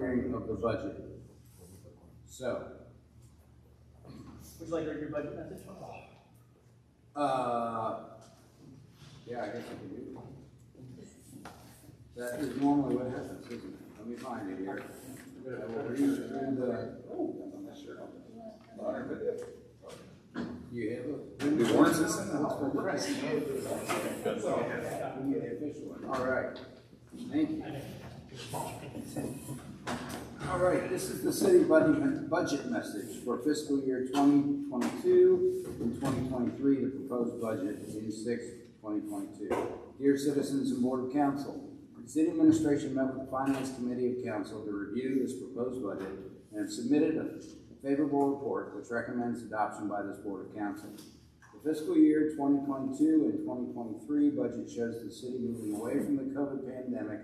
hearing of the budget. So, Would you like to read your budget message? yeah, I guess I can do that. That is normally what happens, isn't it? Let me find it here. I will read through the, you have a. The warrants is in the That's for Christ. We need the official one. All right, thank you. All right, this is the city budget message for fiscal year 2022 and 2023, the proposed budget June 6, 2022. Dear citizens and Board of Council, the City Administration met with the Finance Committee of Council to review this proposed budget and have submitted a favorable report which recommends adoption by this Board of Council. The fiscal year 2022 and 2023 budget shows the city moving away from the COVID pandemic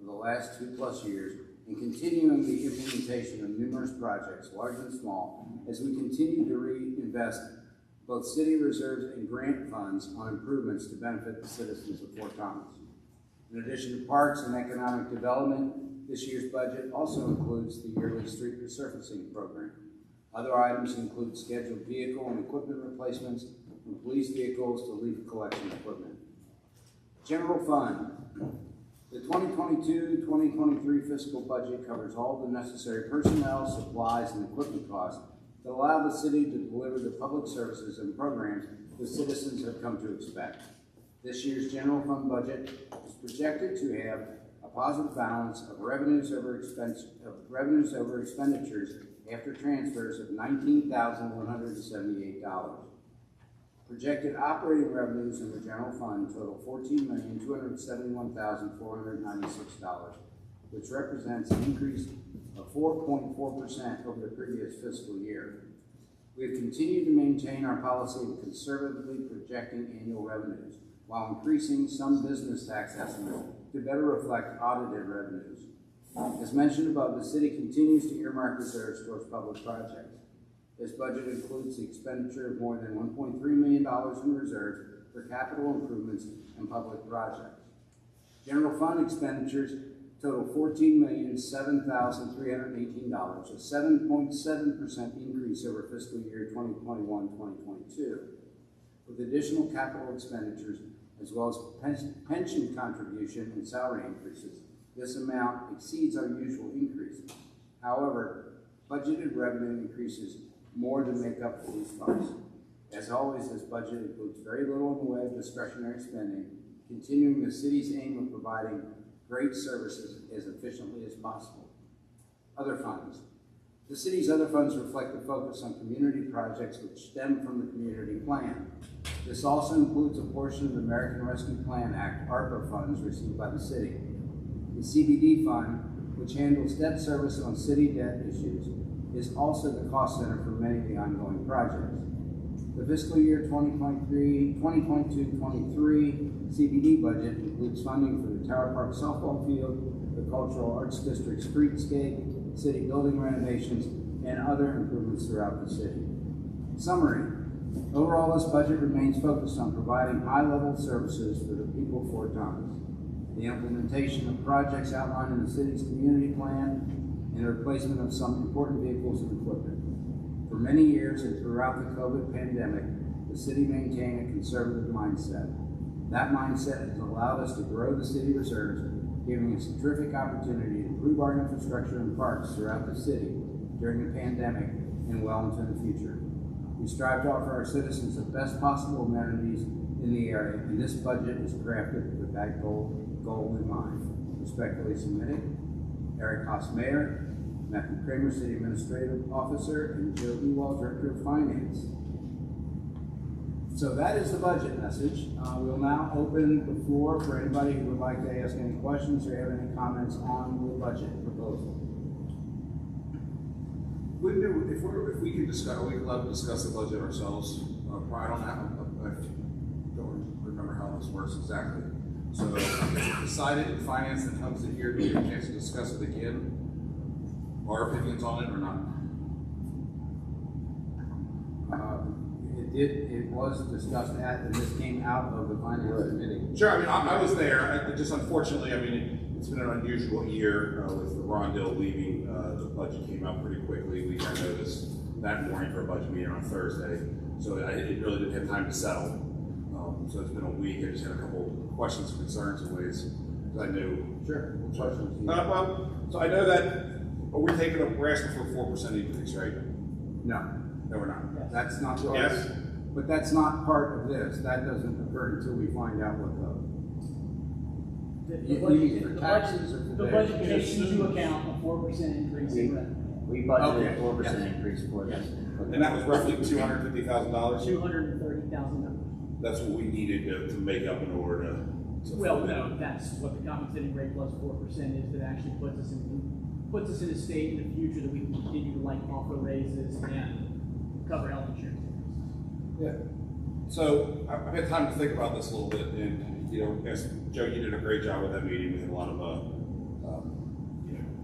of the last 2+ years and continuing the implementation of numerous projects, large and small, as we continue to reinvest both city reserves and grant funds on improvements to benefit the citizens of Fort Thomas. In addition to parks and economic development, this year's budget also includes the yearly street resurfacing program. Other items include scheduled vehicle and equipment replacements from police vehicles to leaf collection equipment. General Fund. The 2022-2023 fiscal budget covers all the necessary personnel, supplies, and equipment costs that allow the city to deliver the public services and programs the citizens have come to expect. This year's general fund budget is projected to have a positive balance of revenues over expenditures after transfers of $19,178. Projected operating revenues in the general fund total $14,271,496, which represents an increase of 4.4% over the previous fiscal year. We have continued to maintain our policy of conservatively projecting annual revenues while increasing some business tax estimates to better reflect audited revenues. As mentioned above, the city continues to earmark reserves towards public projects. This budget includes the expenditure of more than $1.3 million in reserves for capital improvements and public projects. General fund expenditures total $14,007,318, a 7.7% increase over fiscal year 2021-2022. With additional capital expenditures as well as pension contribution and salary increases, this amount exceeds our usual increases. However, budgeted revenue increases more than make up for these funds. As always, this budget includes very little in the way of discretionary spending, continuing the city's aim of providing great services as efficiently as possible. Other funds. The city's other funds reflect the focus on community projects which stem from the community plan. This also includes a portion of the American Rescue Plan Act ARPA funds received by the city. The CBD fund, which handles debt service on city debt issues, is also the cost center for many of the ongoing projects. The fiscal year 2022-23 CBD budget includes funding for the Tower Park softball field, the Cultural Arts District streetscape, city building renovations, and other improvements throughout the city. Summary. Overall, this budget remains focused on providing high-level services for the people of Fort Thomas. The implementation of projects outlined in the city's community plan, and the replacement of some important vehicles and equipment. For many years and throughout the COVID pandemic, the city maintained a conservative mindset. That mindset has allowed us to grow the city reserves, giving us a terrific opportunity to improve our infrastructure and parks throughout the city during the pandemic and well into the future. We strive to offer our citizens the best possible amenities in the area, and this budget is crafted with that goal in mind. Respectfully submitted, Eric Haas, Mayor, Matthew Kramer, City Administrative Officer, and Joe Ewald, Director of Finance. So that is the budget message. We'll now open the floor for anybody who would like to ask any questions or have any comments on the budget proposal. If we can discuss, are we allowed to discuss the budget ourselves? I don't remember how this works exactly. So if it's decided in finance and comes in here, do we have a chance to discuss it again? Our opinions on it or not? It was discussed and this came out of the finance committee. Sure, I mean, I was there. Just unfortunately, I mean, it's been an unusual year with Rondell leaving. The budget came out pretty quickly. We got notice that morning for a budget meeting on Thursday, so it really didn't have time to settle. So it's been a week. I just had a couple questions, concerns, and ways that I knew. Sure. Questions? So I know that we're asking for a 4% increase, right? No, No, we're not. that's not. Yes. But that's not part of this. That doesn't occur until we find out what The You budget- mean for the taxes budget- or for The the- budget takes into account a 4% increase in revenue, We budgeted Okay, a 4% yes. increase for this. And that was roughly $250,000. $230,000. That's what we needed to make up in order to. Well, no, that's what the compensating rate plus 4% is, that actually puts us in a state in the future that we can continue to like offer raises and cover health insurance. Yeah. So I've had time to think about this a little bit, and as Joe, you did a great job with that meeting. We had a lot of,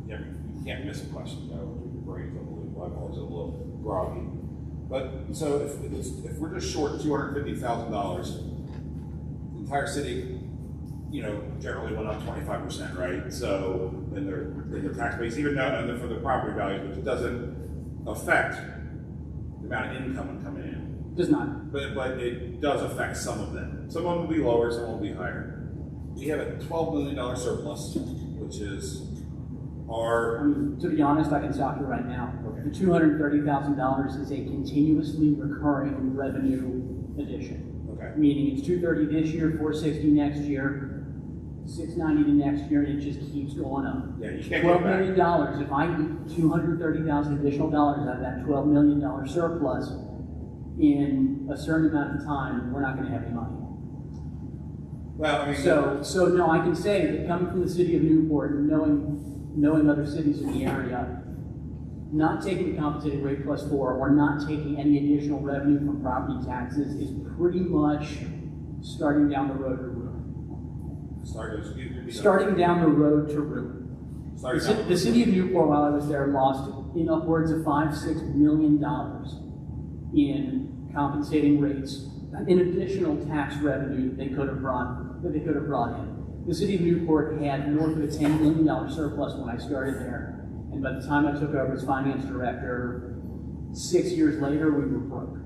you can't miss a question. Your brain's unbelievable. I apologize, a little groggy. But so if we're just short $250,000, the entire city, generally went up 25%, right? So in their tax base, even though for the property values, but it doesn't affect the amount of income coming in. Does not. But it does affect some of them. Some of them will be lower, some will be higher. We have a $12 million surplus, which is our. To be honest, I can stop you right now. The $230,000 is a continuously recurring revenue addition. Okay. Meaning it's $230 this year, $460 next year, $690 the next year, and it just keeps going up. Yeah, you can't $12 go back. million. If I get $230,000 additional dollars out of that $12 million surplus in a certain amount of time, we're not going to have any money. Well, I mean. So no, I can say that coming from the city of Newport and knowing other cities in the area, not taking the compensated rate plus 4 or not taking any additional revenue from property taxes is pretty much starting down the road to ruin. Starting down the road to ruin. The city of Newport, while I was there, lost in upwards of $5-6 million in compensating rates, in additional tax revenue that they could have brought in. The city of Newport had north of a $10 million surplus when I started there, and by the time I took over as finance director, 6 years later, we were broke.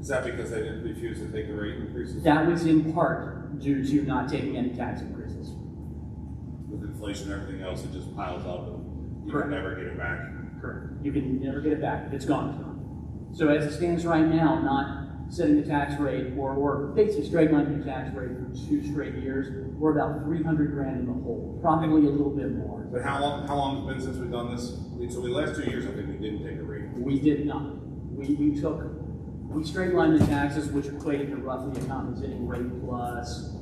Is that because they didn't refuse to take the rate increases? That was in part due to not taking any tax increases. With inflation and everything else, it just piles up and you Correct. can never get it back. Correct. You can never get it back. If it's gone, it's gone. So as it stands right now, not setting the tax rate or basically straight lining the tax rate for 2 straight years, we're about $300,000 in the hole, probably a little bit more. But how long has it been since we've done this? So the last 2 years, I think we didn't take a rate. We did not. We straight lined the taxes, which equated to roughly a compensating rate plus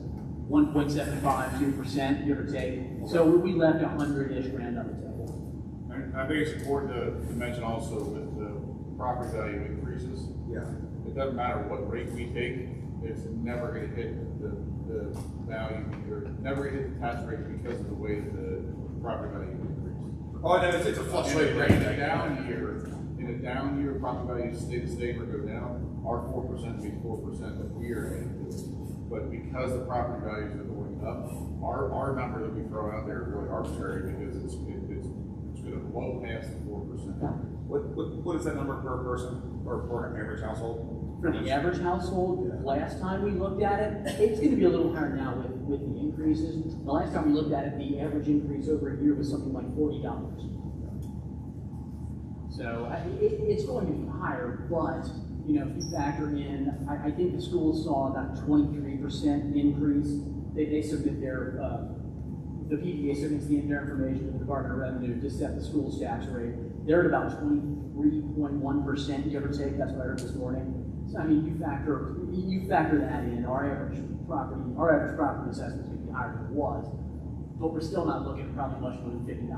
1.75-2%, give or take. So we left $100-ish grand on the table. I think it's important to mention also with the property value increases, Yeah. it doesn't matter what rate we take, it's never going to hit the value, or never hit the tax rate because of the way that the property value increases. Oh, I know, it's a fluctuating rate. In a down year, property values stay the same or go down, our 4% means 4% that we are going to do. But because the property values are going up, our number that we throw out there is really arbitrary because it's going to blow past the 4%. What is that number per person or per average household? For the average household, last time we looked at it, it's going to be a little higher now with the increases. The last time we looked at it, the average increase over a year was something like $40. So it's going to be higher, but if you factor in, I think the schools saw about 23% increase. They submit the PDA submits their information to the Department of Revenue to set the school's tax rate. They're at about 23.1%, give or take. That's what I heard this morning. So I mean, you factor that in. Our average property assessment is going to be higher than it was, but we're still not looking at probably much more than $50.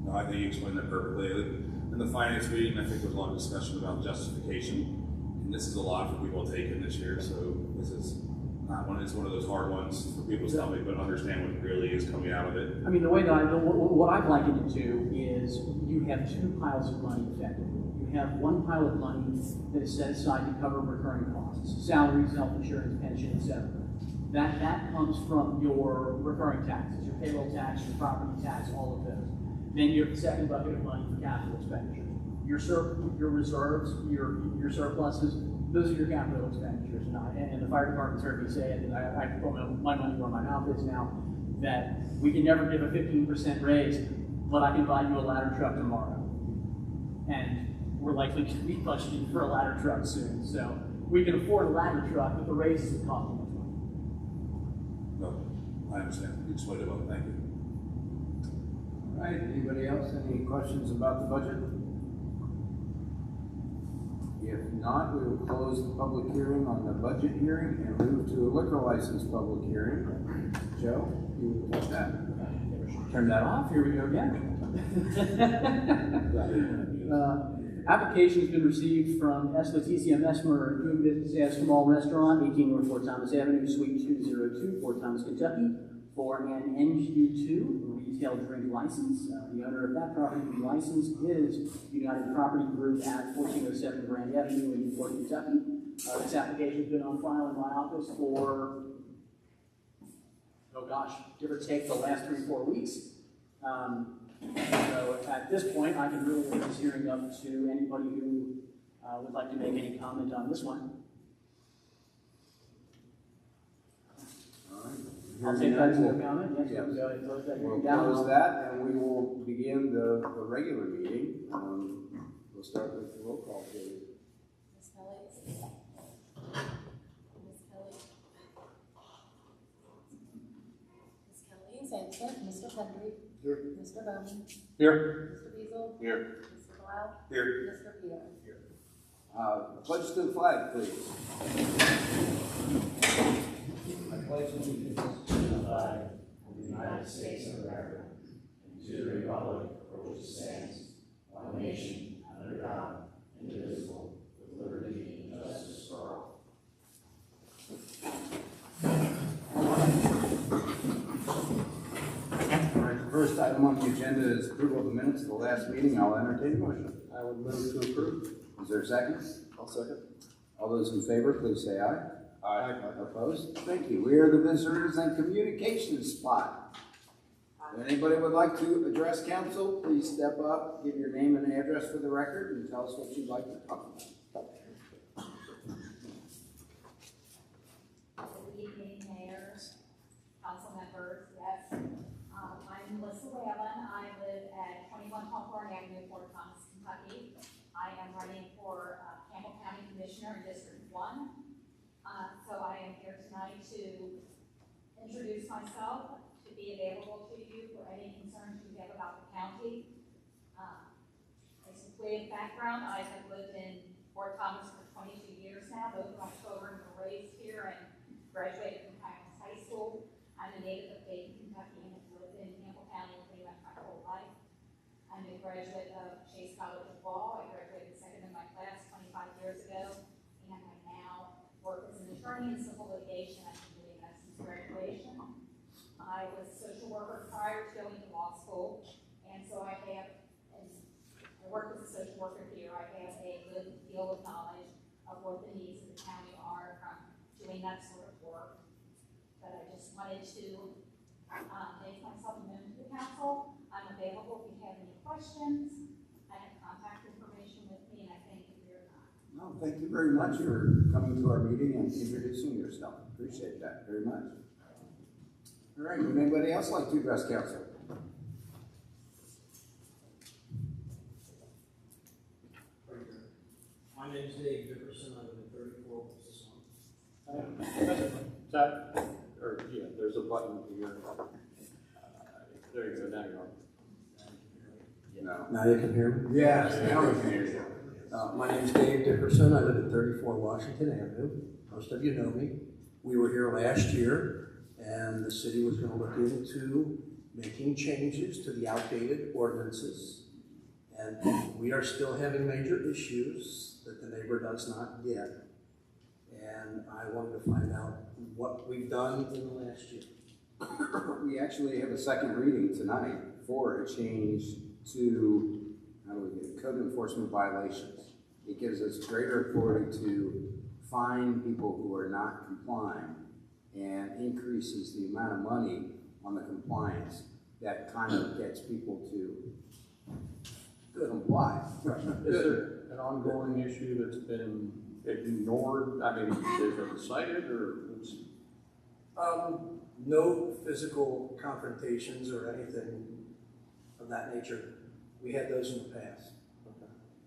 No, I think you explained that perfectly. In the finance meeting, I think there was a lot of discussion about justification. And this is a lot for people to take in this year, so this is not one. It's one of those hard ones for people to tell me, but understand what really is coming out of it. I mean, the way that what I've likened it to is you have 2 piles of money effectively. You have one pile of money that is set aside to cover recurring costs, salaries, health insurance, pension, etc. That comes from your recurring taxes, your payroll tax, your property tax, all of those. Then you have the second bucket of money for capital expenditures. Your reserves, your surpluses, those are your capital expenditures. And the fire department's heard me say it, and I put my money where my mouth is now, that we can never give a 15% raise, but I can buy you a ladder truck tomorrow. And we're likely to be budgeting for a ladder truck soon. So we can afford a ladder truck, but the raises would cost too much money. No, I understand. You explained it well. Thank you. All right, anybody else, any questions about the budget? If not, we will close the public hearing on the budget hearing and move to a liquor license public hearing. Joe, you will take that. Turn that off, here we go again. Application's been received from Leticia Messmer, doing business as Small Restaurant, 18 North Fort Thomas Avenue, Suite 202, Fort Thomas, Kentucky, for an NQ2 retail drink license. The owner of that property to be licensed is United Property Group at 1407 Grand Avenue in Newport, Kentucky. This application's been on file in my office for, oh gosh, give or take the last 3 or 4 weeks. So at this point, I can really open this hearing up to anybody who would like to make any comment on this one. All right. I'll take that as no comment. Yes, Yes. we'll go ahead and close that We'll hearing down. close that and we will begin the regular meeting. We'll start with the roll call, please. Ms. Kelly? Ms. Kelly? Ms. Kelly is absent. Mr. Henry? Here. Mr. Bowman? Here. Mr. Beazle? Here. Mr. Blau? Here. Mr. Peter? Pledge to the flag, please. I pledge allegiance to the flag of the United States of America and to the republic for which it stands, one nation, under God, indivisible, with liberty and justice for all. All right, the first item on the agenda is approval of the minutes of the last meeting. I'll entertain a motion. I would move to approve. Is there a second? I'll second. All those in favor, please say aye. Aye. Opposed? Thank you. We are the visitors and communications spot. If anybody would like to address council, please step up, give your name and address for the record, and tell us what you'd like to talk about. Good evening, Mayor, council members. Yes, I'm Melissa Whalen. I live at 21 Hawthorne Avenue, Fort Thomas, Kentucky. I am running for Campbell County Commissioner in District 1. So I am here tonight to introduce myself, to be available to you for any concerns you have about the county. As a quick background, I have lived in Fort Thomas for 22 years now. Both of my children were raised here and graduated from Highlands High School. I'm a native of Dayton, Kentucky, and have lived in Campbell County pretty much my whole life. I'm a graduate of Chase College of Law. I graduated second in my class 25 years ago, and I now work as an attorney in civil litigation. I've been doing that since graduation. I was a social worker prior to going to law school, and so I work as a social worker here. I have a good deal of knowledge of what the needs of the county are from doing that sort of work. But I just wanted to make myself known to the council. I'm available if you have any questions. I have contact information with me, and I thank you for your time. No, thank you very much for coming to our meeting and introducing yourself. Appreciate that very much. All right, would anybody else like to address council? My name is Dave Dickerson. I live at 34 There's a button here. There you go, now you're on. No. Now you can hear me? Yes, now we can hear you. My name's Dave Dickerson. I live at 34 Washington Avenue. Most of you know me. We were here last year, and the city was going to look into making changes to the outdated ordinances. And we are still having major issues that the neighbor does not get. And I wanted to find out what we've done in the last year. We actually have a second reading tonight for a change to, how do we get it, code enforcement violations. It gives us greater authority to fine people who are not complying and increases the amount of money on the compliance, that kind of gets people to comply. Is there an ongoing issue that's been ignored? I mean, is it cited or? No physical confrontations or anything of that nature. We had those in the past.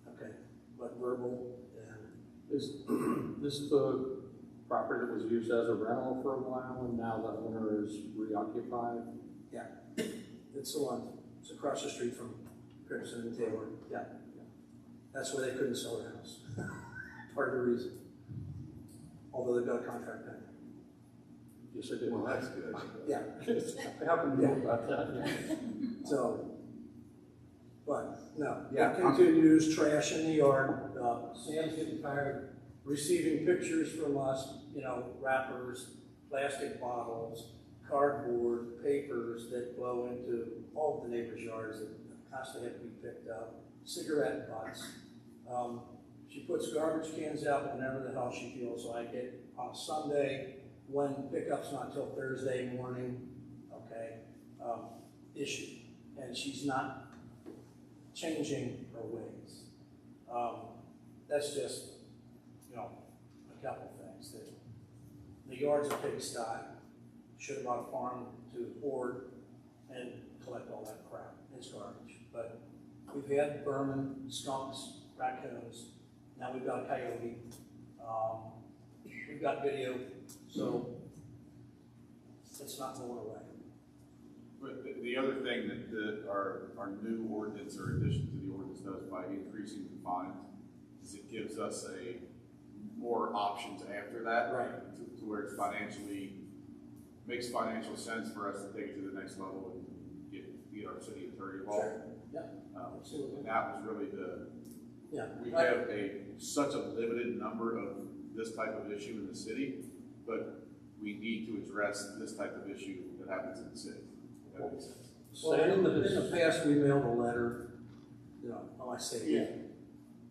Okay, but verbal and. Is this the property that was used as a rental for a while and now that owner is reoccupied? Yeah, it's the one. It's across the street from Pearson and Taylor. Yeah. That's why they couldn't sell their house. Part of the reason. Although they've got a contract pending. Yes, I did. Well, that's good. Yeah. How can you know about that? So, but no, Yeah, it continues, trash in the yard. Sam's getting tired receiving pictures from us, wrappers, plastic bottles, cardboard, papers that blow into all of the neighbors' yards that constantly have to be picked up, cigarette butts. She puts garbage cans out whenever the hell she feels like it. On a Sunday, when pickup's not till Thursday morning, okay, issue. And she's not changing her ways. That's just, a couple of things. The yard's a pigsty. Should have bought a farm to hoard and collect all that crap. It's garbage. But we've had vermin, skunks, raccoons. Now we've got a coyote. We've got video. So it's not going away. But the other thing that our new ordinance or addition to the ordinance does by increasing the fines is it gives us more options after that. Right. To where it's makes financial sense for us to take it to the next level and get our city attorney involved. Sure. Yep. Absolutely. And that was really we have such a limited number of this type of issue in the city, but we need to address this type of issue that happens in the city. If that makes sense. Well, in the past, we mailed a letter, I say it again.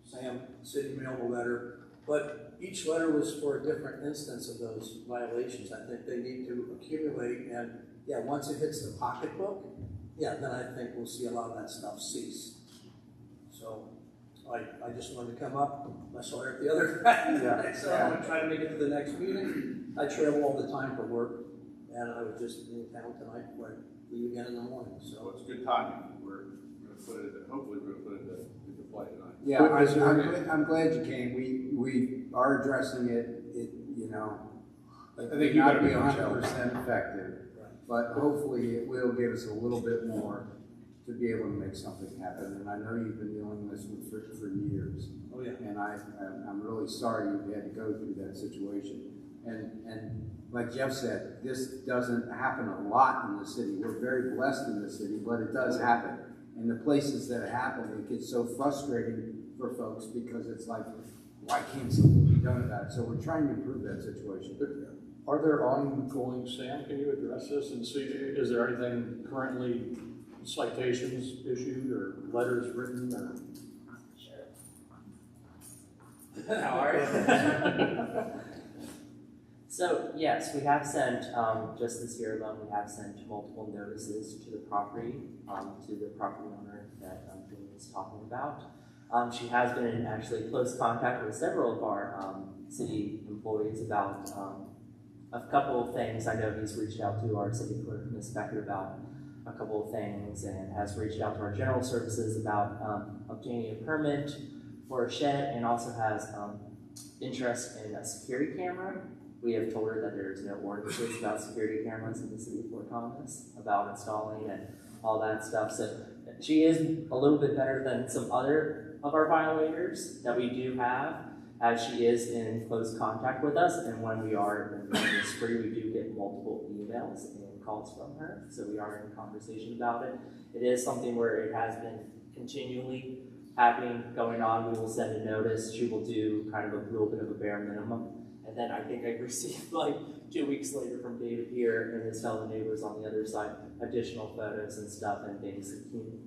Sam, city mailed a letter, but each letter was for a different instance of those violations. I think they need to accumulate, and once it hits the pocketbook, then I think we'll see a lot of that stuff cease. So, I just wanted to come up, I saw her at the other so I'm gonna try to make it to the next meeting. I travel all the time for work, and I was just in town tonight before I leave again in the morning, So so. it's good timing. We're going to put it, hopefully we're going to put it into play tonight. Yeah, Is there I'm glad you came. We are addressing it, I it think may you not better be be on 100% effective, but hopefully it will give us a little bit more to be able to make something happen. And I know you've been dealing with this for years. Oh, yeah. And I'm really sorry you had to go through that situation. And like Jeff said, this doesn't happen a lot in the city. We're very blessed in the city, but it does happen. And the places that it happen, it gets so frustrating for folks because it's like, why can't something be done about it? So we're trying to improve that situation. Are there ongoing, Sam, can you address this and see, is there anything currently citations issued or letters written or? Sure. How are you? So, yes, we have sent, just this year alone, we have sent multiple notices to the property owner that Julie is talking about. She has been in actually close contact with several of our city employees about a couple of things. I know he's reached out to our city clerk, Ms. Beckett, about a couple of things, and has reached out to our general services about obtaining a permit for a shed, and also has interest in a security camera. We have told her that there's no ordinances about security cameras in the city of Fort Thomas, about installing and all that stuff. So she is a little bit better than some other of our violators that we do have, as she is in close contact with us. And when we are in the spree, we do get multiple emails and calls from her. So we are in conversation about it. It is something where it has been continually happening, going on. We will send a notice. She will do kind of a little bit of a bare minimum. And then I think I received 2 weeks later from David here and his fellow neighbors on the other side, additional photos and stuff and things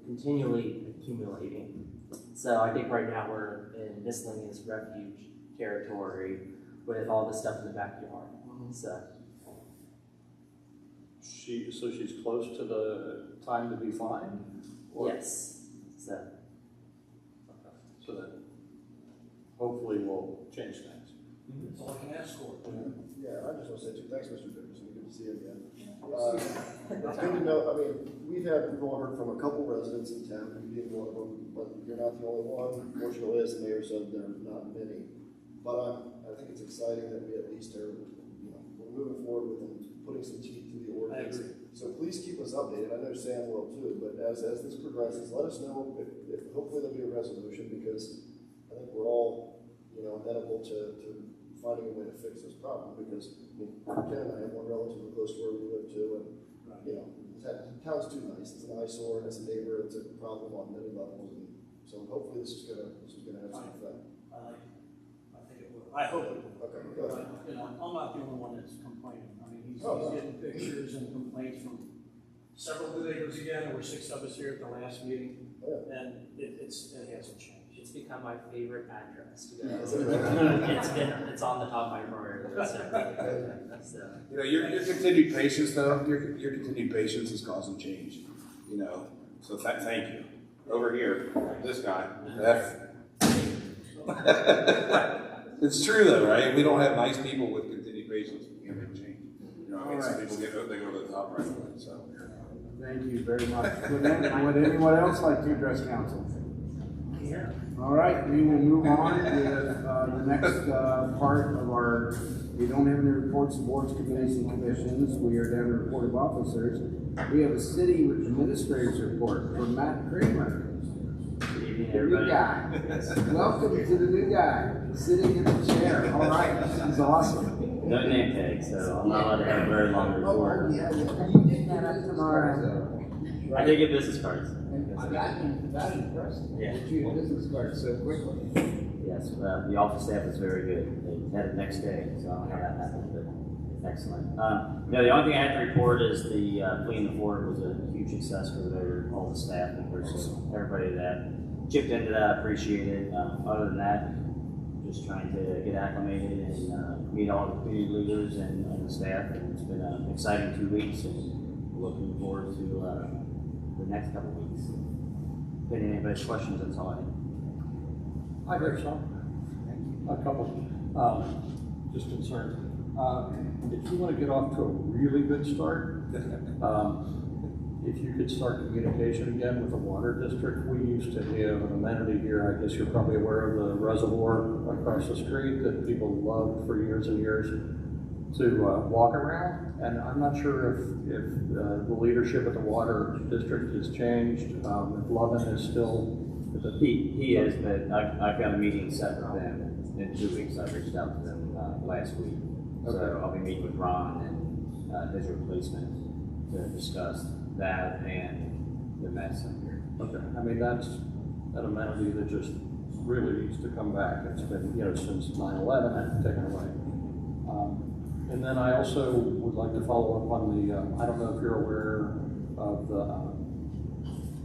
continually accumulating. So I think right now we're in miscellaneous refuge territory with all the stuff in the backyard. So so she's close to the time to be fined? Or- Yes, so, Okay. So that hopefully will change things. That's all I can ask for. Yeah, I just want to say too, thanks, Mr. Dickerson, good to see you again. It's good to know, I mean, we've all heard from a couple residents in town, you being one of them, but you're not the only one. Fortunately, as the mayor said, there are not many. But I think it's exciting that we at least are, we're moving forward with and putting some teeth to the ordinance. So please keep us updated. I know Sam will too, but as this progresses, let us know if hopefully there'll be a resolution, because I think we're all, amenable to finding a way to fix this problem, because Ken and I have one relatively close to where we live too, and the town's too nice. It's an eyesore, and as a neighbor, it's a problem on many levels, and so hopefully this is gonna have some effect. I think it will. I hope it will. Okay, good. I'm not the only one that's complaining. I mean, he's Oh, no. getting pictures and complaints from several good neighbors again. There were 6 of us here at the last meeting, Oh, yeah. and it hasn't changed. it's become my favorite address to go. Is it really? It's on the top of my priority list. So, Your continued patience, though, your continued patience is causing change, so thank you. Over here, this guy, it's true though, right? We don't have nice people with continued patience, we can't make change. Some people they go to the top right away, so. Thank you very much. Would anyone else like to address council? yeah. All right, we will move on with the next part of our, we don't have any reports of boards, committees, and commissions. We are down to report of officers. We have a city administrator's report from Matt Kramer. Good evening, The new everybody. guy. Welcome to the new guy, sitting in the chair. All right, this is awesome. No name tag, so I'm not allowed to have a very long report. Yeah, you did that up tomorrow. I did get business cards. That impressed. Yeah. Did you get business cards so quickly? Yes, the office staff is very good. They had it next day, so I don't know how that happened, but it's excellent. The only thing I have to report is the Fleeing the Fort was a huge success for the mayor, all the staff members, everybody that chipped into that, appreciate it. Other than that, just trying to get acclimated and meet all the community leaders and the staff, and it's been an exciting 2 weeks, and looking forward to the next couple of weeks. If anybody's questions, that's all I have. I heard some. A couple, just concerns. If you want to get off to a really good start, if you could start communication again with the water district. We used to have an amenity here, I guess you're probably aware of the reservoir across the street that people loved for years and years to walk around. And I'm not sure if the leadership at the water district has changed, if Lovin is still. He is, but I've got a meeting set with them in 2 weeks. I reached out to them last week. So Okay. I'll be meeting with Ron and his replacement to discuss that and the mess up here. Okay, I mean, that's an amenity that just really needs to come back. It's been, since 9/11, and taken away. And then I also would like to follow up on the, I don't know if you're aware of the,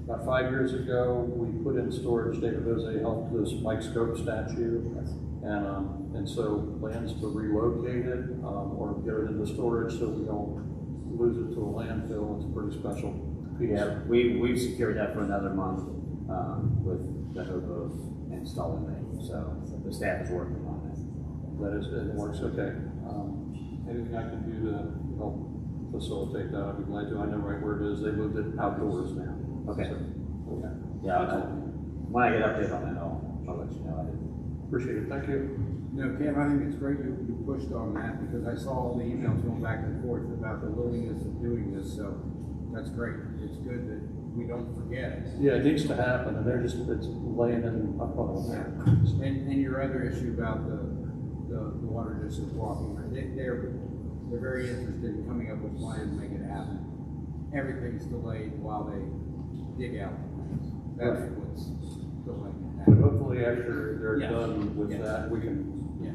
about 5 years ago, we put in storage, David Jose helped this Mike Scope statue. And so plans to relocate it, or get it into storage so we don't lose it to a landfill. It's a pretty special piece. Yeah, we've secured that for another month with the hope of installing it. So the staff is working on it. That is, it works okay. Anything I can do to help facilitate that, I'd be glad to. I know right where it is. They moved it outdoors now. Okay. So, okay. Yeah, when I get updated on that, I'll let you know. Appreciate it. Thank you. No, Cam, I think it's great you pushed on that, because I saw all the emails going back and forth about the willingness of doing this, so that's great. It's good that we don't forget. Yeah, it needs to happen, and it's laying in a puddle. Yeah. And your other issue about the water district walking, they're very interested in coming up with plans to make it happen. Everything's delayed while they dig out. That's what's delaying it. But hopefully after they're Yes. done with Yes. that, we can. Yeah.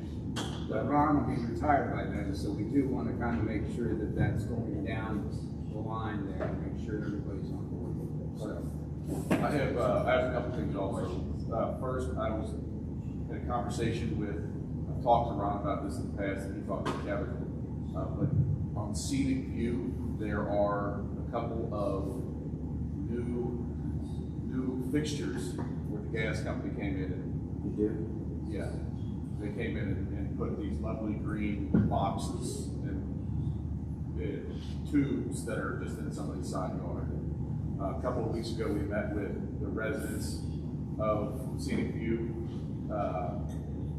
But Ron will be retired by then, so we do want to kind of make sure that that's going down the line there, and make sure everybody's on board with it. So, I have a couple things also. First, I was in a conversation with, I've talked to Ron about this in the past, and he thought it was Kevin. But on scenic view, there are a couple of new fixtures where the gas company came in and, You do? yeah, they came in and put these lovely green boxes and tubes that are just in somebody's side yard. A couple of weeks ago, we met with the residents of Scenic View,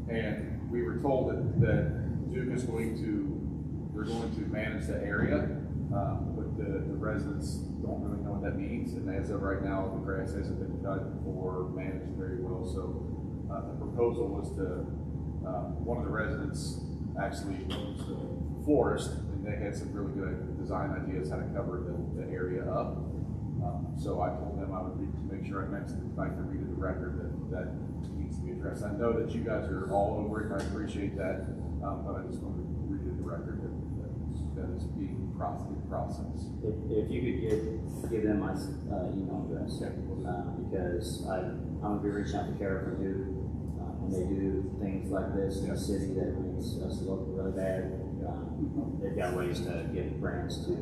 and we were told that Duke is they're going to manage the area, but the residents don't really know what that means, and as of right now, the grass hasn't been cut or managed very well, so the proposal was to, one of the residents actually owns the forest, and they had some really good design ideas how to cover the area up. So I told them I would make sure I mentioned tonight to read the record that needs to be addressed. I know that you guys are all over it, and I appreciate that, but I just wanted to read the record that is being processed. If you could give them my email address, because I'm gonna be reaching out to Kara from Duke, and they do things like this in the city that makes us look really bad. They've got ways to get grants to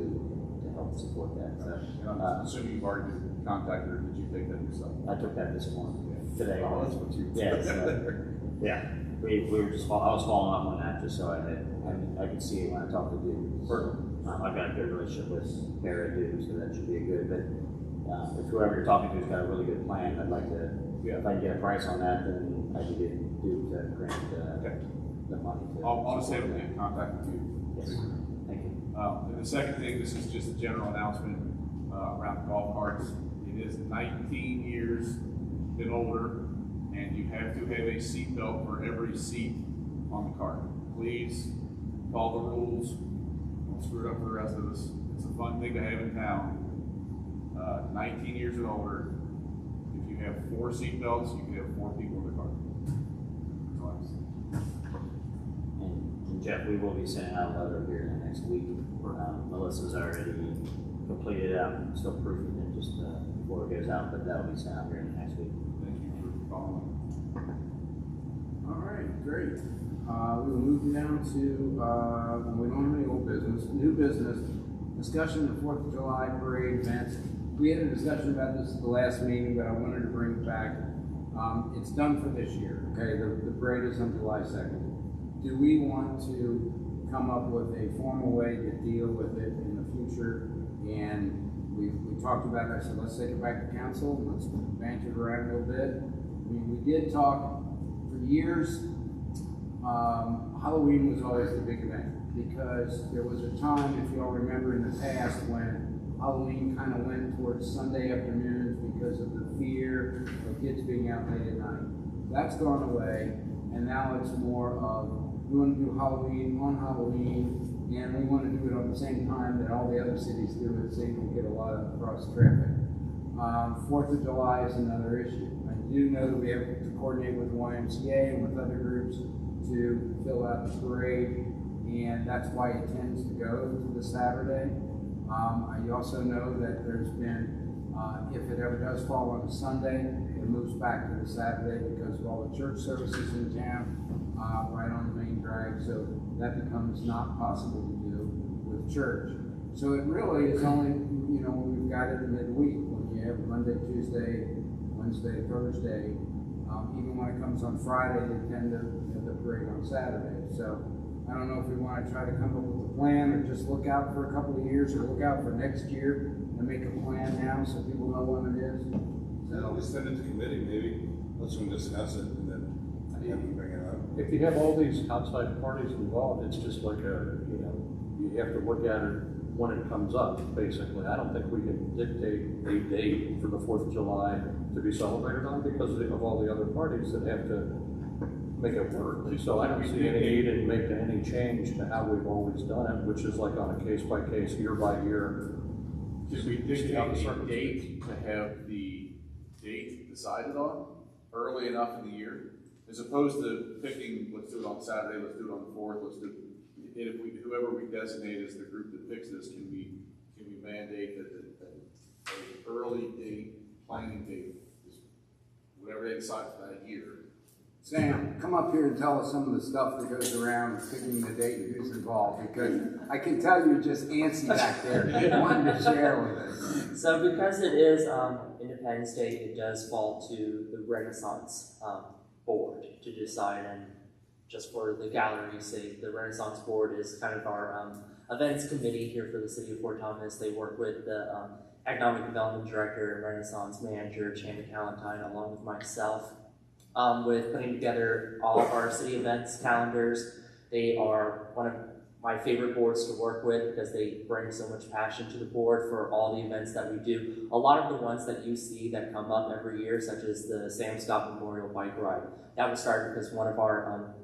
help support that. So, And I'm assuming you've already contacted her. Did you take that yourself? I took that this morning, today. Oh, that's what you. Yeah, so, yeah. We were just, I was following up on that just so I could see it when I talked to Duke. Perfect. I've got a good relationship with Kara Duke, so that should be a good, but if whoever you're talking to has got a really good plan, I'd like to, if I can get a price on that, then I can get Duke to grant the money to. I'll just have them get in contact with you. Yes, thank you. And the second thing, this is just a general announcement around the golf carts. It is 19 years and older, and you have to have a seat belt for every seat on the cart. Please follow the rules. Don't screw it up for the rest of us. It's a fun thing to have in town. 19 years and older. If you have 4 seat belts, you can have 4 people in the cart. And Jeff, we will be sending out a letter here in the next week. Melissa's already completed it. I'm still proofing it just before it goes out, but that'll be sent out here in the next week. Thank you for following. All right, great. We will move down to, we don't have any old business, new business, discussion of the 4th of July parade events. We had a discussion about this at the last meeting, but I wanted to bring it back. It's done for this year, okay? The parade is on July 2nd. Do we want to come up with a formal way to deal with it in the future? And we talked about it. I said, let's take it back to council, and let's banter it around a little bit. I mean, we did talk for years. Halloween was always the big event because there was a time, if you all remember in the past, when Halloween kind of went towards Sunday afternoons because of the fear of kids being out late at night. That's gone away, and now it's more of we want to do Halloween on Halloween, and we want to do it on the same time that all the other cities do it, so you can get a lot of cross traffic. 4th of July is another issue. I do know that we have to coordinate with YMCA and with other groups to fill out the parade, and that's why it tends to go to the Saturday. I also know that there's been, if it ever does fall on a Sunday, it moves back to the Saturday because of all the church services in town, right on the main drag, so that becomes not possible to do with church. So it really is only, when we've got it in midweek, when you have Monday, Tuesday, Wednesday, Thursday, even when it comes on Friday, they tend to have the parade on Saturday. So I don't know if we want to try to come up with a plan or just look out for a couple of years or look out for next year and make a plan now so people know when it is. So just send it to committee, maybe, let's discuss it, and then have them bring it up. If you have all these outside parties involved, it's just like you have to look at it when it comes up, basically. I don't think we can dictate a date for the 4th of July to be celebrated on because of all the other parties that have to make it work. So I don't see any need in making any change to how we've always done it, which is like on a case-by-case, year-by-year. Did we dictate a date to have the date decided on early enough in the year? As opposed to picking, let's do it on Saturday, let's do it on the 4th, let's do it, whoever we designate as the group that picks this, can we mandate that an early date, planning date, is whatever they decide for that year, Sam, come up here and tell us some of the stuff that goes around picking the date and who's involved, because I can tell you're just antsy back there, wanting to share with us. So because it is Independence Day, it does fall to the Renaissance Board to decide, and just for the gallery's sake, the Renaissance Board is kind of our events committee here for the city of Fort Thomas. They work with the Economic Development Director and Renaissance Manager, Chandra Callentine, along with myself, with putting together all of our city events calendars. They are one of my favorite boards to work with because they bring so much passion to the board for all the events that we do. A lot of the ones that you see that come up every year, such as the Sam Scott Memorial Bike Ride, that was started because one of our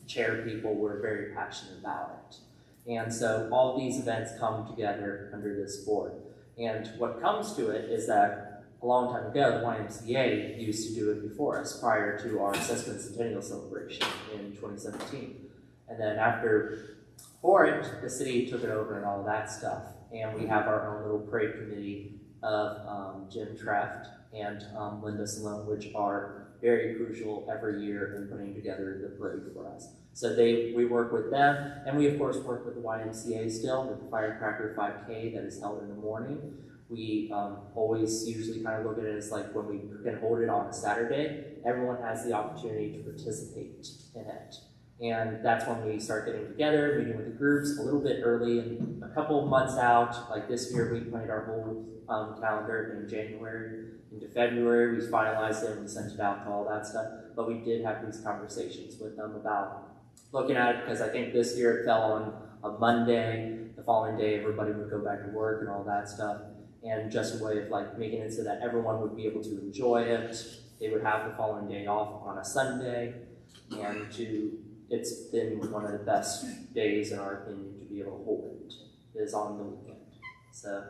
chair people were very passionate about it. And so all these events come together under this board. And what comes to it is that a long time ago, the YMCA used to do it before us, prior to our sesquicentennial celebration in 2017. And then for it, the city took it over and all of that stuff. And we have our own little parade committee of Jim Treft and Linda Salone, which are very crucial every year in putting together the parade for us. So we work with them, and we of course work with the YMCA still, with the Firecracker 5K that is held in the morning. We always usually kind of look at it as like when we can hold it on a Saturday, everyone has the opportunity to participate in it. And that's when we start getting together, meeting with the groups a little bit early, and a couple of months out, like this year we planned our whole calendar in January. Into February, we finalized it and we sent it out to all that stuff. But we did have these conversations with them about looking at it, because I think this year it fell on a Monday. The following day, everybody would go back to work and all that stuff. And just a way of like making it so that everyone would be able to enjoy it. They would have the following day off on a Sunday, and it's been one of the best days in our opinion to be able to hold it, is on the weekend. So,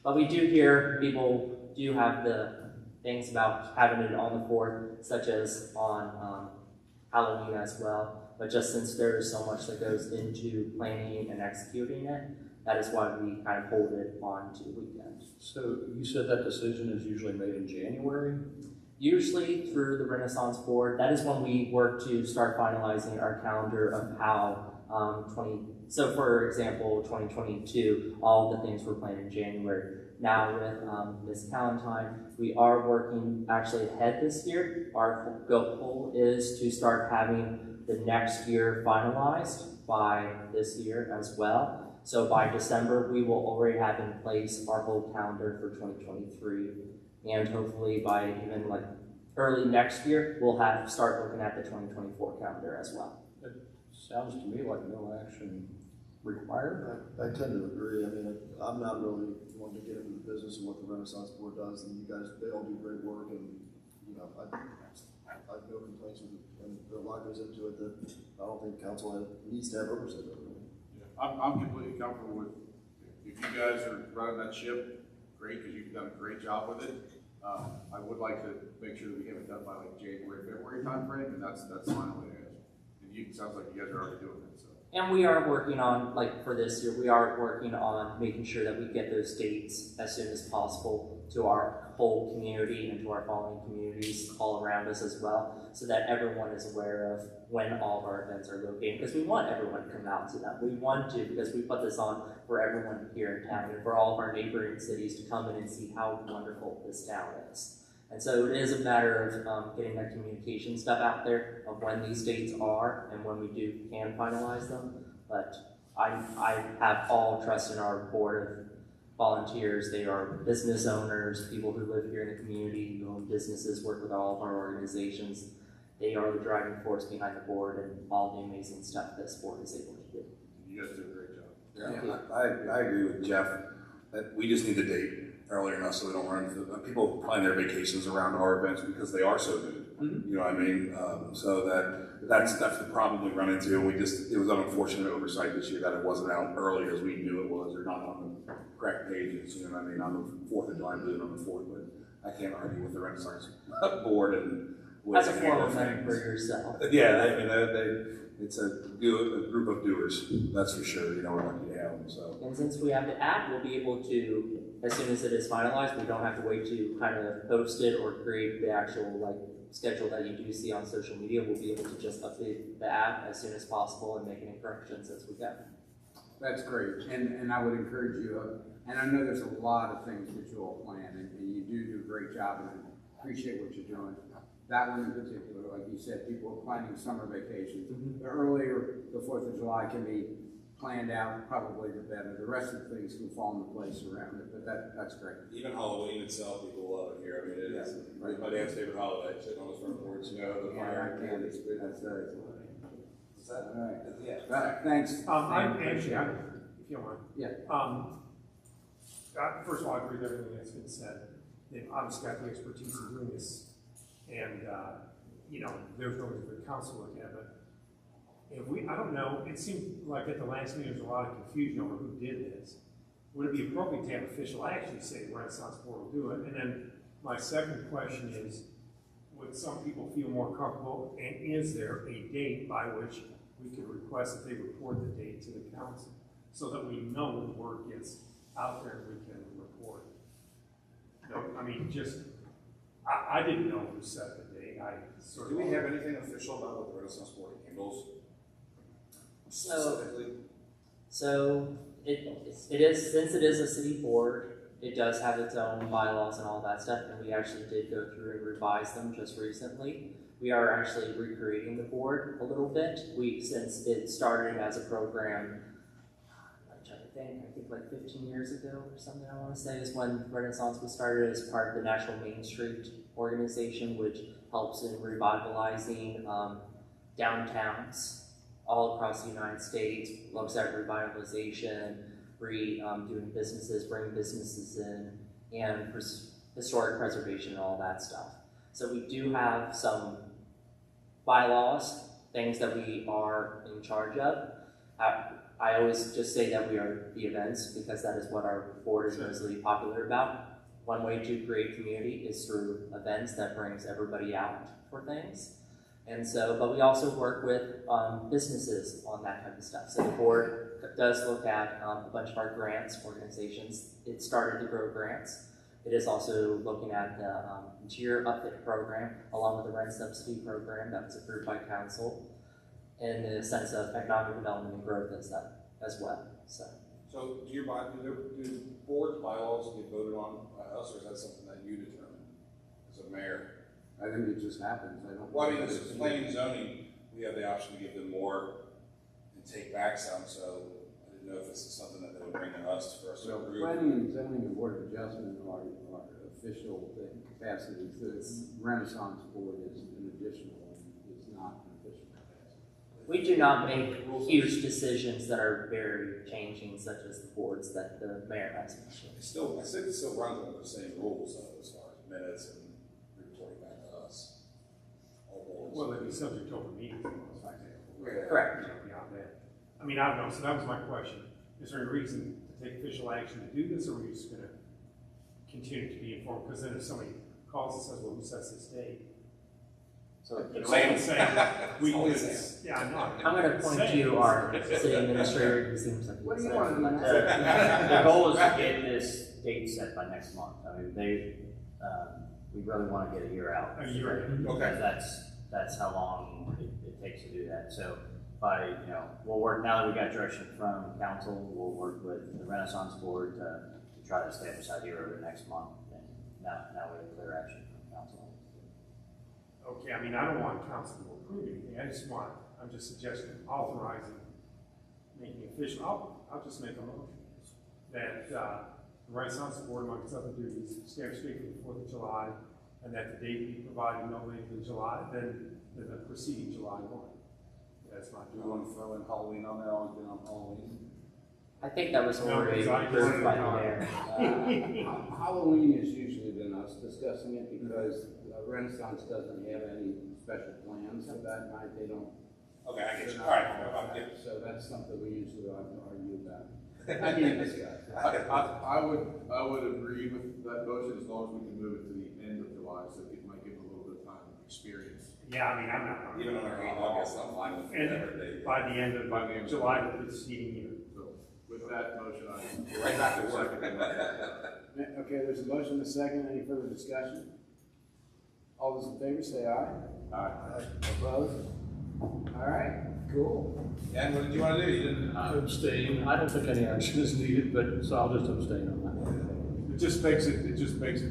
but we do hear people do have the things about having it on the 4th, such as on Halloween as well. But just since there is so much that goes into planning and executing it, that is why we kind of hold it on to the weekend. So you said that decision is usually made in January? Usually through the Renaissance Board. That is when we work to start finalizing our calendar of how so for example, 2022, all the things were planned in January. Now with Ms. Callentine, we are working actually ahead this year. Our goal is to start having the next year finalized by this year as well. So by December, we will already have in place our whole calendar for 2023. And hopefully by even like early next year, we'll start looking at the 2024 calendar as well. It sounds to me like no action required. I tend to agree. I mean, I'm not really wanting to get into the business of what the Renaissance Board does, and you guys, they all do great work, and, you know, I have no complaints with it, and there a lot goes into it that I don't think council needs to have oversight over. I'm completely comfortable with, if you guys are running that ship, great, because you've done a great job with it. I would like to make sure that we have it done by like January, February timeframe, and that's fine with it. And it sounds like you guys are already doing it, so. And we are working on, like for this year, we are working on making sure that we get those dates as soon as possible to our whole community and to our following communities all around us as well, so that everyone is aware of when all of our events are located, because we want everyone to come out to them. We want to, because we put this on for everyone here in town and for all of our neighboring cities to come in and see how wonderful this town is. And so it is a matter of getting that communication stuff out there of when these dates are and when we can finalize them. But I have all trust in our board of volunteers. They are business owners, people who live here in the community, who own businesses, work with all of our organizations. They are the driving force behind the board and all the amazing stuff this board is able to do. You guys do a great job. Yeah, I agree with Jeff that we just need the date earlier enough so we don't run into people plan their vacations around our events because they are so good. Mm-hmm. You know what I mean? So that's the problem we run into. It was an unfortunate oversight this year that it wasn't out early as we knew it was, or not on the correct pages. You know what I mean? On the 4th of July, on the 4th, but I can't argue with the Renaissance board and as a former member yourself. Yeah, I mean, it's a group of doers. That's for sure. You know, we're lucky to have them. So. And since we have the app, we'll be able to as soon as it is finalized, we don't have to wait to kind of post it or create the actual like schedule that you do see on social media. We'll be able to just update the app as soon as possible and make any corrections as we go. That's great, and I would encourage you, and I know there's a lot of things that you all plan, and you do a great job, and I appreciate what you're doing. That one in particular, like you said, people are planning summer vacations. The earlier the 4th of July can be planned out, probably the better. The rest of the things can fall into place around it, but that's great. Even Halloween itself, people love it here. I mean, it is my dad's favorite holiday, sitting on his front porch, you know, the fire. Yeah, that's All right. Yeah. Thanks. Actually, if you don't mind. Yeah. First of all, I agree with everything that's been said. They've obviously got the expertise in doing this, and you know, there's no good council look at it. If I don't know, it seemed like at the last meeting there was a lot of confusion over who did this. Would it be appropriate to have official? I actually say the Renaissance Board will do it. And then my second question is, would some people feel more comfortable, and is there a date by which we could request that they report the date to the council so that we know when the word gets out there and we can report? No, I mean, just, I didn't know who set the date. Do we have anything official about what the Renaissance Board handles? So it is, since it is a city board, it does have its own bylaws and all that stuff, and we actually did go through and revise them just recently. We are actually recreating the board a little bit. Since it started as a program, I'm trying to think, I think like 15 years ago or something, I want to say, is when Renaissance was started as part of the National Main Street organization, which helps in revitalizing downtowns all across the United States, looks at revitalization, doing businesses, bringing businesses in, and historic preservation and all that stuff. So we do have some bylaws, things that we are in charge of. I always just say that we are the events because that is what our board is mostly popular about. One way to create community is through events that brings everybody out for things. And so, but we also work with businesses on that type of stuff. So the board does look at a bunch of our grants organizations. It started to grow grants. It is also looking at the interior upfit program along with the rent subsidy program that was approved by council in the sense of economic development and growth as well. So do board bylaws get voted on by us, or is that something that you determine as a mayor? I think it just happens. Well, I mean, this is planning and zoning. We have the option to give them more and take back some. So I didn't know if this is something that they would bring to us for us to approve. Planning and zoning and board of adjustment are official capacities. The Renaissance Board is an additional one. It's not an official capacity. we do not make huge decisions that are very changing, such as the boards that the mayor has mentioned. I think it still runs under the same rules though, as far as minutes and reporting back to us. All boards. Well, it'd be subject to open meetings, for example. Correct. You know, beyond that. I mean, I don't know, so that was my question. Is there any reason to take official action to do this, or are we just gonna continue to be informed? Because then if somebody calls and says, well, who sets this date? So Saying we always could, there. yeah, I'm not. I'm going to point to our city administrator, who seems like. What do you want to do? The goal is to get this date set by next month. I mean, we really want to get a year out. A year. Okay. Because that's how long it takes to do that. So we'll work, now that we got direction from council, we'll work with the Renaissance Board to try to establish that here over the next month. And now we have clear action from council. Okay, I mean, I don't want council to approve anything. I'm just suggesting authorizing, making official. I'll just make a motion that the Renaissance Board, among its other duties, establish date for the 4th of July, and that the date be provided no later than July, than the preceding July 1. That's my Do we want to throw in Halloween on there, on Halloween? I think that was No, already because I approved by the just- mayor. Halloween has usually been us discussing it because Renaissance doesn't have any special plans for that night. They don't. Okay, I get you. All right. So that's something we usually argue about. I mean, discuss. I would agree with that motion as long as we can move it to the end of July, so it might give them a little bit of time to experience. Yeah, I mean, I'm not. Even on our August, I'm fine with whatever date. By the end of July of the preceding year. So with that motion, Right back to work. second. Okay, there's a motion, a second, any further discussion? All those in favor say aye. Aye. Opposed? All right, cool. And what did you want to do? You didn't. Abstain. I don't think any action is needed, but, so I'll just abstain on that. It just makes it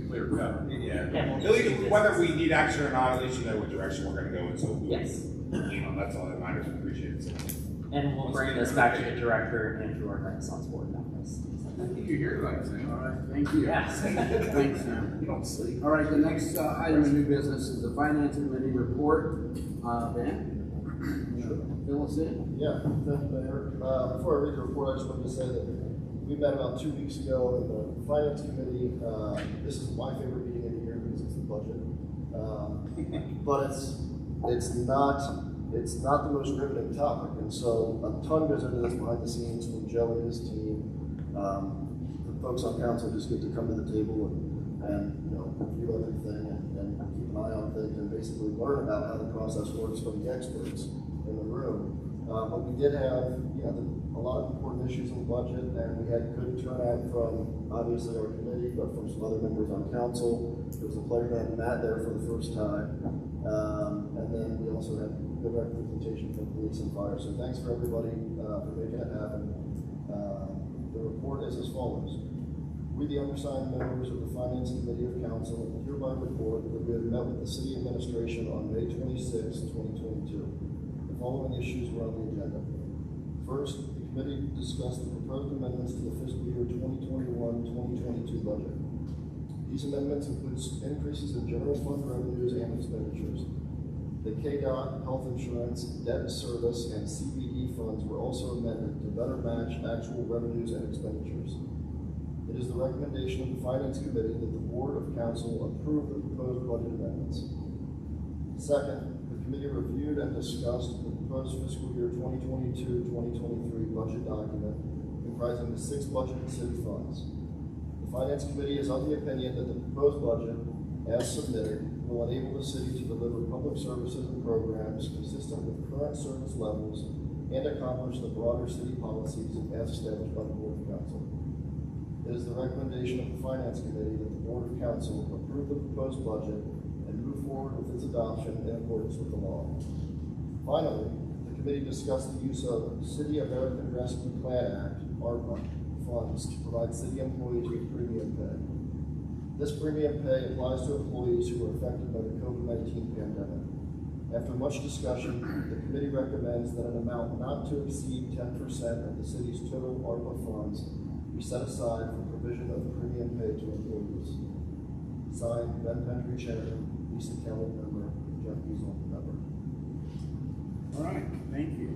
clear cut. Yeah. Yeah, we'll At least, just do whether this. we need action or not, at least you know what direction we're going to go in. So Yes. that's all that matters. We appreciate it. So. And we'll Once bring again, this back to the director and to our Renaissance board office. I think you hear like saying, All right, thank you. Yes. Thanks, Sam. you don't sleep. All right, the next item of new business is the finance committee report. Ben, fill us in. Yeah, thank you, Mayor. Before I read the report, I just wanted to say that we met about 2 weeks ago in the finance committee. This is my favorite meeting of the year because it's the budget. But it's not the most riveting topic, and so a ton goes into this behind the scenes from Joe and his team. The folks on council just get to come to the table and review everything and keep an eye on things and basically learn about how the process works from the experts in the room. But we did have a lot of important issues in the budget, and we had good turnout from obviously our committee, but from some other members on council. It was a pleasure to have Matt there for the first time. And then we also had good representation from police and fire. So thanks for everybody for making it happen. The report is as follows. We, the undersigned members of the Finance Committee of Council, hereby report that we have met with the City Administration on May 26, 2022. The following issues were on the agenda. First, the committee discussed the proposed amendments to the fiscal year 2021-2022 budget. These amendments include increases in general fund revenues and expenditures. The KDOT, health insurance, debt service, and CBD funds were also amended to better match actual revenues and expenditures. It is the recommendation of the Finance Committee that the Board of Council approve the proposed budget amendments. Second, the committee reviewed and discussed the proposed fiscal year 2022-2023 budget document comprising the 6 budgeted city funds. The Finance Committee is of the opinion that the proposed budget, as submitted, will enable the city to deliver public services and programs consistent with current service levels and accomplish the broader city policies as established by the Board of Council. It is the recommendation of the Finance Committee that the Board of Council approve the proposed budget and move forward with its adoption in accordance with the law. Finally, the committee discussed the use of City American Rescue Plan Act, ARPA, funds to provide city employees with premium pay. This premium pay applies to employees who were affected by the COVID-19 pandemic. After much discussion, the committee recommends that an amount not to exceed 10% of the city's total ARPA funds be set aside for provision of premium pay to employees. Signed, Ben Pendry, Chairman, Lisa Kelly, Member, Jeff Giesel, Member. All right, thank you.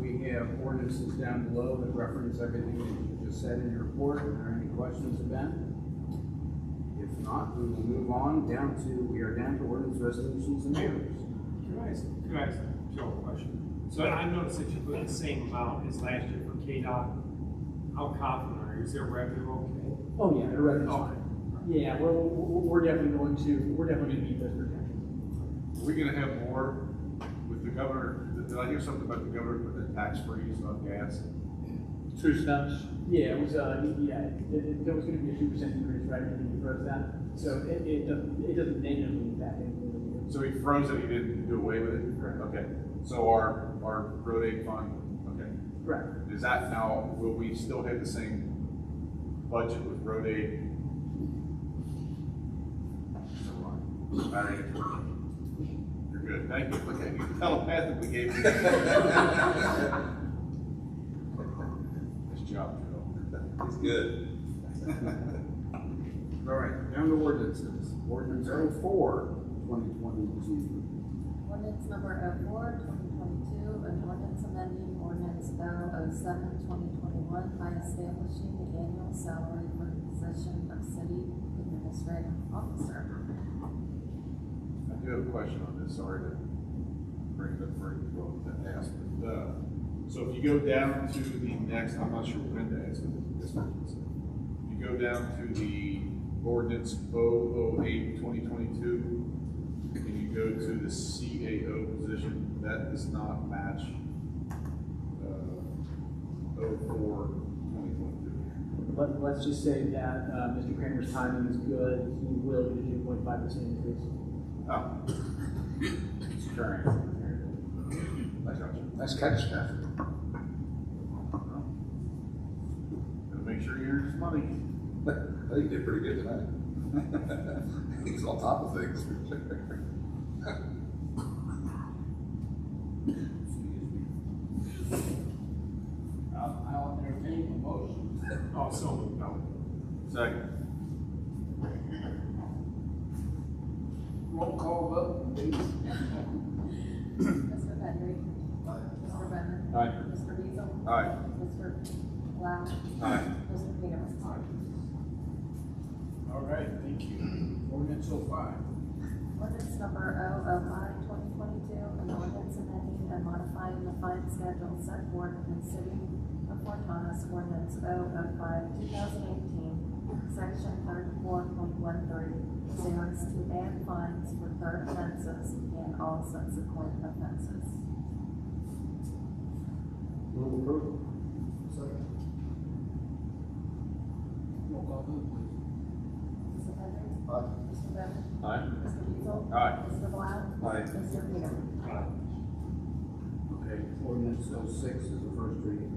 We have ordinances down below that reference everything that you just said in your report. Are there any questions, Ben? If not, we will move on we are down to ordinance, resolutions, and matters. Can I ask Joe a question? So I noticed that you put the same amount as last year for KDOT. How confident are you? Is their revenue okay? Oh, yeah, they're ready. Okay. Yeah, we're definitely going to meet those projections. Are we gonna have more with the governor? Did I hear something about the governor putting a tax freeze on gas? 2 cents. Yeah, it was, there was gonna be a 2% increase, right, when you froze that. So it doesn't negatively impact anything. So he froze it, he didn't do away with it? Correct. Okay, so our road aid fund, okay. Correct. Is that now, will we still have the same budget with road aid? Never mind. All right. You're good, thank you. Look at you telepathically gave me. Nice job, Joe. It's good. All right, down to ordinances. Ordinance 04, 2022. Ordinance number 04, 2022, an ordinance amending ordinance O07, 2021 by establishing the annual salary for the position of city administrative officer. I do have a question on this, sorry to bring it up for you, well, to ask, but, so if you go down to the next, I'm not sure when to ask this ordinance. You go down to the ordinance 008, 2022, and you go to the CAO position, that does not match 04, 2022. let's just say that, Mr. Kramer's timing is good, he will get a 2.5% increase. Oh, It's current. I got you. Nice catch, Steph. Gotta make sure you earn his money. I think you did pretty good tonight. He's on top of things. I'll entertain a motion. Also, no. Second. Roll call vote, please. Mr. Henry. Mr. Bennett. Aye. Mr. Beazle. Aye. Mr. Blau. Aye. Mr. Peterman. All right, thank you. Ordinance 05. Ordinance number 005-2022, an ordinance amending and modifying the fine schedule set forth in City of Fort Thomas Ordinance 005-2018, Section 34.13, so as to add fines for third offenses and all subsequent offenses. Move approval. Roll call vote, please. Mr. Henry. Aye. Mr. Bennett. Aye. Mr. Beazle. Aye. Mr. Blau. Aye. Mr. Peterman. Okay, ordinance 06 is the first reading.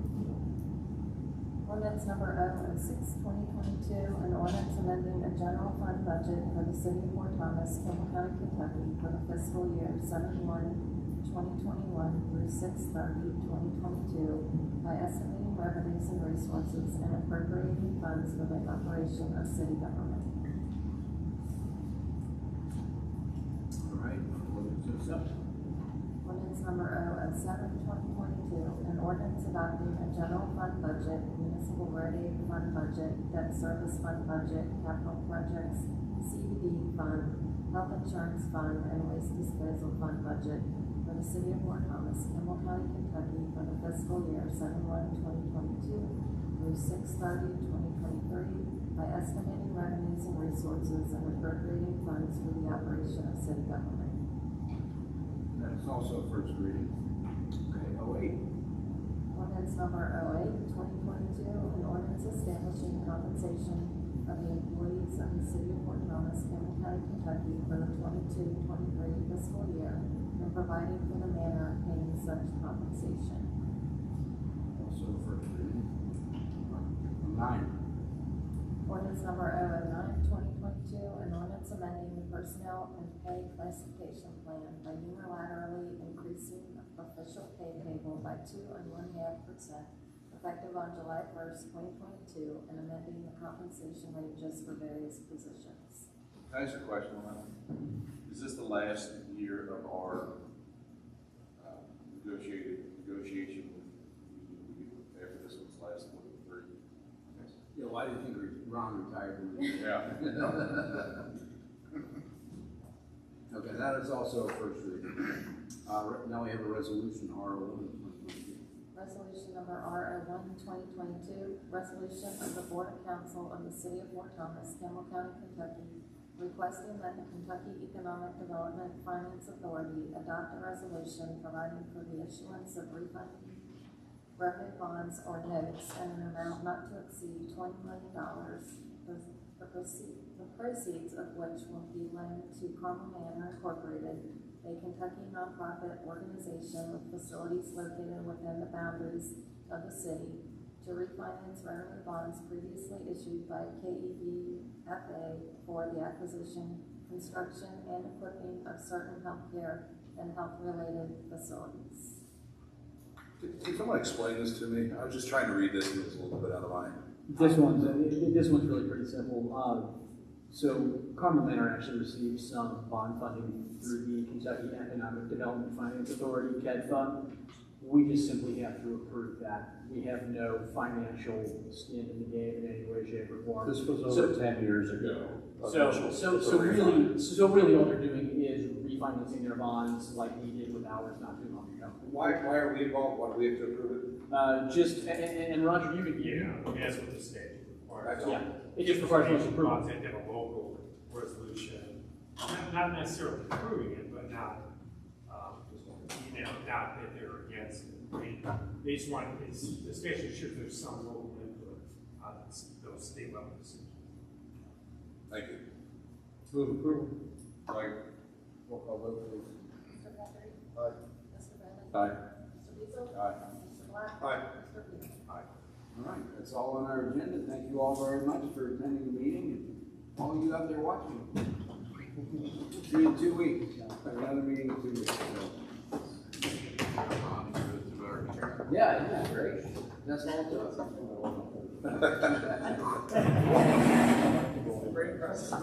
Ordinance number 006-2022, an ordinance amending the general fund budget for the city of Fort Thomas, Campbell County, Kentucky for the fiscal year 7/1/2021 through 6/30/2022 by estimating revenues and resources and appropriating funds for the operation of city government. All right, ordinance accepted. Ordinance number 007-2022, an ordinance adopting a general fund budget, municipal road aid fund budget, debt service fund budget, capital projects, CDD fund, health insurance fund, and waste disposal fund budget for the city of Fort Thomas, Campbell County, Kentucky for the fiscal year 7/1/2022 through 6/30/2023 by estimating revenues and resources and appropriating funds for the operation of city government. That's also first reading. Okay, 08. Ordinance number 008-2022, an ordinance establishing compensation of the employees of the city of Fort Thomas, Campbell County, Kentucky for the 22-23 fiscal year and providing for the manner of paying such compensation. Also first reading. 9. Ordinance number 009-2022, an ordinance amending the personnel and pay classification plan by unilaterally increasing official pay table by 2.5% effective on July 1st, 2022, and amending the compensation ranges for various positions. Can I ask a question on that one? Is this the last year of our negotiation with, after this one's last 3? Yeah, why do you think Ron retired? Yeah. Okay, that is also a first reading. Now we have a resolution, R01-2022. Resolution number R01-2022, resolution of the Board of Council of the City of Fort Thomas, Campbell County, Kentucky, requesting that the Kentucky Economic Development Finance Authority adopt a resolution providing for the issuance of refunded revenue bonds or notes in an amount not to exceed $20 million, the proceeds of which will be loaned to Carmel Manor Incorporated, a Kentucky nonprofit organization with facilities located within the boundaries of the city, to refinance revenue bonds previously issued by KEBFA for the acquisition, construction, and equipping of certain healthcare and health-related facilities. Can someone explain this to me? I was just trying to read this, and it was a little bit out of line. This one's really pretty simple. So Carmel Manor actually received some bond funding through the Kentucky Economic Development Finance Authority, KEDFA. We just simply have to approve that. We have no financial skin in the game in any way, shape, or form. This was over 10 years ago. So really all they're doing is refinancing their bonds like we did with ours not too long ago. Why are we involved? Why do we have to approve it? And Roger, you could. Yeah, I mean, that's what the state requires. Yeah, it just requires most approval. They have a local resolution, not necessarily approving it, but not, not that they're against it. They just want, it's especially sure there's some local input on those state level decision. Thank you. Move approval. Right. Roll call vote, please. Mr. Guthrie? Aye. Mr. Bailey? Aye. Mr. Weasel? Aye. Mr. Black? Aye. Mr. Bean? All right, that's all on our agenda. Thank you all very much for attending the meeting and all you out there watching. See you in 2 weeks. Another meeting in 2 weeks. Yeah, great. That's all it does. Great process.